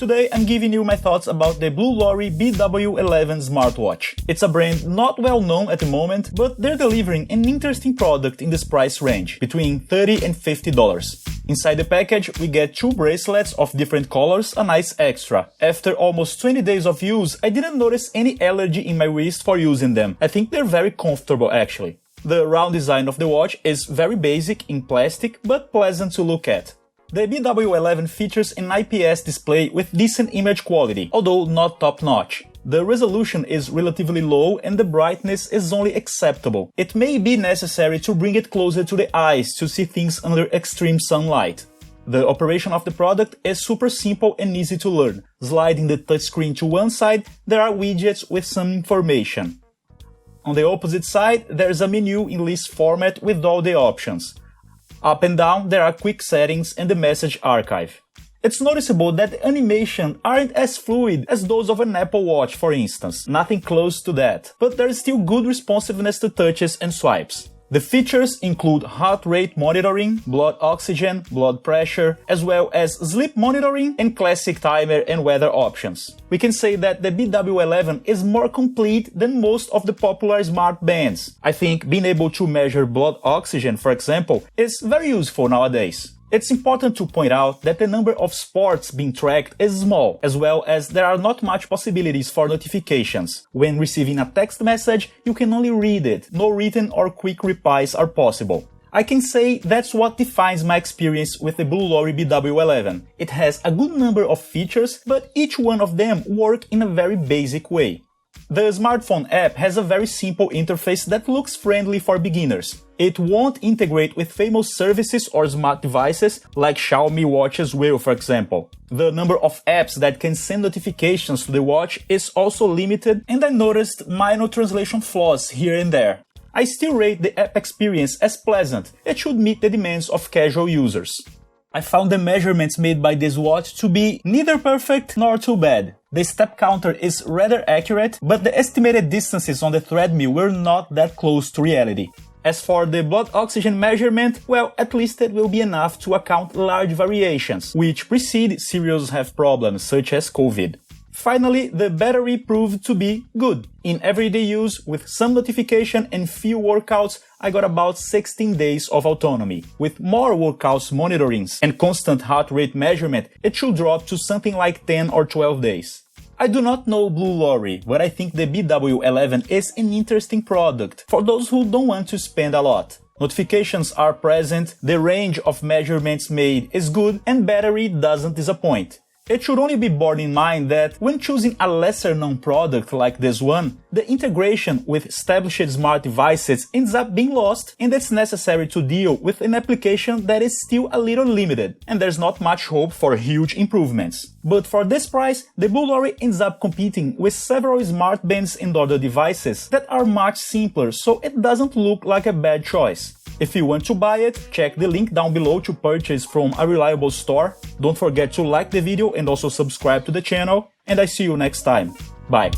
Today I'm giving you my thoughts about the Blulory BW11 smartwatch. It's a brand not well known at the moment, but they're delivering an interesting product in this price range, between $30 and $50. Inside the package we get 2 bracelets of different colors, a nice extra. After almost 20 days of use, I didn't notice any allergy in my wrist for using them. I think they're very comfortable actually. The round design of the watch is very basic in plastic, but pleasant to look at. The BW11 features an IPS display with decent image quality, although not top-notch. The resolution is relatively low and the brightness is only acceptable. It may be necessary to bring it closer to the eyes to see things under extreme sunlight. The operation of the product is super simple and easy to learn. Sliding the touchscreen to one side, there are widgets with some information. On the opposite side, there's a menu in list format with all the options. Up and down, there are quick settings and the message archive. It's noticeable that the animation aren't as fluid as those of an Apple Watch, for instance. Nothing close to that. But there is still good responsiveness to touches and swipes. The features include heart rate monitoring, blood oxygen, blood pressure, as well as sleep monitoring and classic timer and weather options. We can say that the BW11 is more complete than most of the popular smart bands. I think being able to measure blood oxygen, for example, is very useful nowadays. It's important to point out that the number of sports being tracked is small, as well as there are not much possibilities for notifications. When receiving a text message, you can only read it. No written or quick replies are possible. I can say that's what defines my experience with the Blulory BW11. It has a good number of features, but each one of them work in a very basic way. The smartphone app has a very simple interface that looks friendly for beginners. It won't integrate with famous services or smart devices like Xiaomi watches will, for example. The number of apps that can send notifications to the watch is also limited, and I noticed minor translation flaws here and there. I still rate the app experience as pleasant. It should meet the demands of casual users. I found the measurements made by this watch to be neither perfect nor too bad. The step counter is rather accurate, but the estimated distances on the treadmill were not that close to reality. As for the blood oxygen measurement, well, at least it will be enough to account large variations, which precede serious health problems such as COVID. Finally, the battery proved to be good. In everyday use, with some notification and few workouts, I got about 16 days of autonomy. With more workouts monitorings and constant heart rate measurement, it should drop to something like 10 or 12 days. I do not know Blulory, but I think the BW11 is an interesting product for those who don't want to spend a lot. Notifications are present, the range of measurements made is good, and battery doesn't disappoint. It should only be borne in mind that when choosing a lesser-known product like this one, the integration with established smart devices ends up being lost, and it's necessary to deal with an application that is still a little limited, and there's not much hope for huge improvements. But for this price, the Blulory ends up competing with several smart bands and other devices that are much simpler, so it doesn't look like a bad choice. If you want to buy it, check the link down below to purchase from a reliable store. Don't forget to like the video and also subscribe to the channel, and I see you next time. Bye!